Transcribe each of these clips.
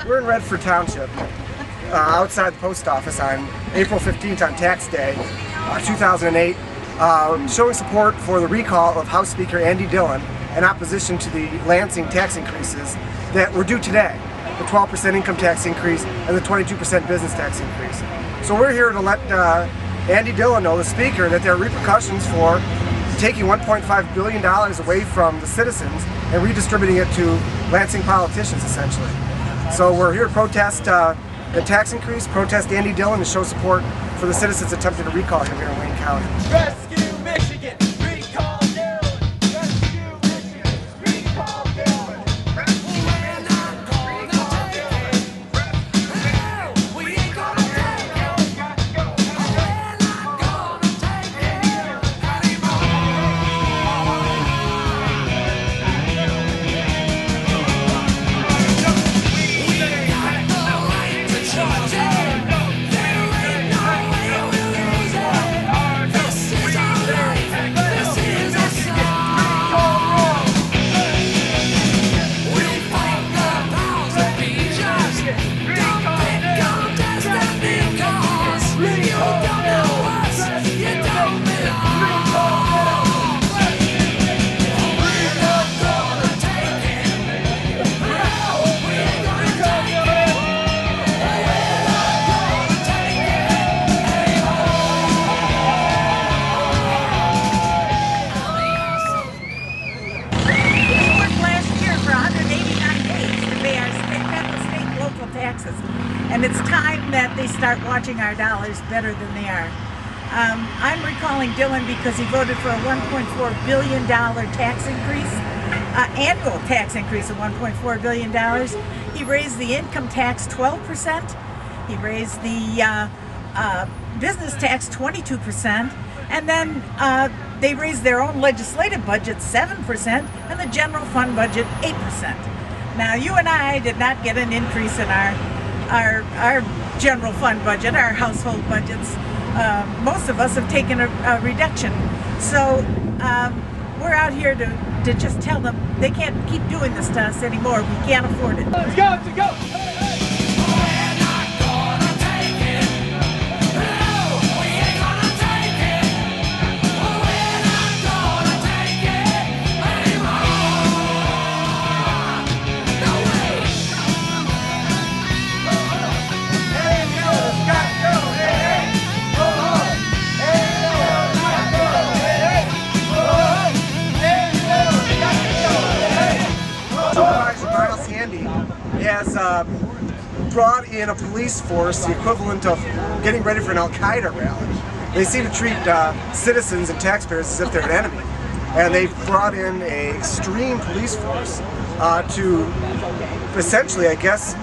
We're in Redford Township, outside the post office on April 15th on Tax Day, 2008, showing support for the recall of House Speaker Andy Dillon in opposition to the Lansing tax increases that were due today, the 12% income tax increase and the 22% business tax increase. So we're here to let Andy Dillon know, the Speaker, that there are repercussions for taking $1.5 billion away from the citizens and redistributing it to Lansing politicians, essentially. So we're here to protest the tax increase, protest Andy Dillon, and show support for the citizens attempting to recall him here in Wayne County. Rescue Michigan! Recall Dillon! Rescue Michigan! Recall Dillon! We're not gonna take it! We ain't gonna take it! We're not gonna take it anymore! We got the right to charge it! There ain't no way we'll lose it! This is our life! This is our song! We fight the powers that be just! Don't pick contest and because you don't know us, you don't belong! We're not gonna take it! No, we ain't gonna take it! We're not gonna take it We worked last year for 189 days to pay our federal, state, and local taxes. And it's time that they start watching our dollars better than they are. I'm recalling Dillon because he voted for a $1.4 billion tax increase, annual tax increase of $1.4 billion. He raised the income tax 12%. He raised the business tax 22%. And then they raised their own legislative budget 7% and the general fund budget 8%. Now you and I did not get an increase in our general fund budget, our household budgets. Most of us have taken a reduction. So we're out here to just tell them they can't keep doing this to us anymore. We can't afford it. Let's go! Let's go! We're not gonna take it. No, we ain't gonna take it. We're not gonna take it anymore. No way. Hey, Dillon, got to go. Hey, hey. Hey, Dillon, got to go. Hey, hey. Hey, Dillon, got to go. Hey. Supervisor Miles Handy has brought in a police force, the equivalent of getting ready for an Al-Qaeda rally. They seem to treat citizens and taxpayers as if they're an enemy. And they've brought in an extreme police force to essentially, I guess,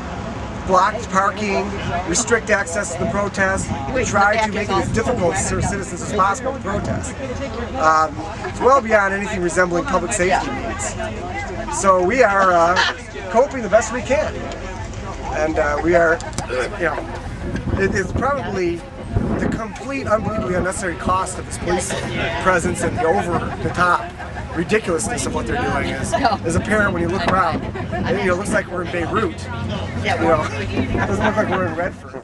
block parking, restrict access to the protest, try to make it as difficult for citizens as possible to protest. It's well beyond anything resembling public safety needs. So we are coping the best we can. And we are, it's probably the complete, unbelievably unnecessary cost of this police presence and the over-the-top ridiculousness of what they're doing is apparent when you look around. It looks like we're in Beirut. It doesn't look like we're in Redford.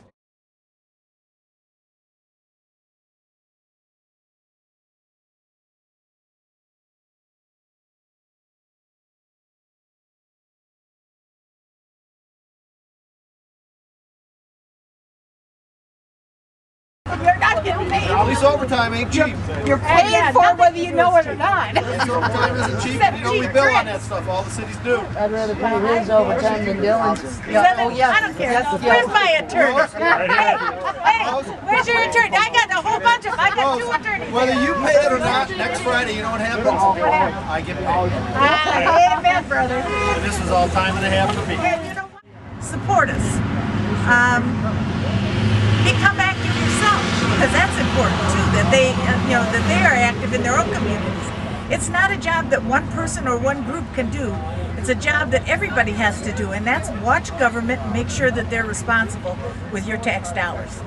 You're not getting paid. At least overtime ain't cheap. You're paying for it whether you know it or not. At least overtime isn't cheap. You know we bill on that stuff. All the cities do. I'd rather pay his overtime than Dillon's. I don't care. Where's my attorney? Hey, where's your attorney? I got a whole bunch of them. I got 2 attorneys. Whether you pay it or not, next Friday, you know what happens? I get paid. Amen, brother. And this was all time and a half for me. You know what? Support us. Become active yourself, because that's important too. That they are active in their own communities. It's not a job that one person or one group can do. It's a job that everybody has to do, and that's watch government and make sure that they're responsible with your tax dollars.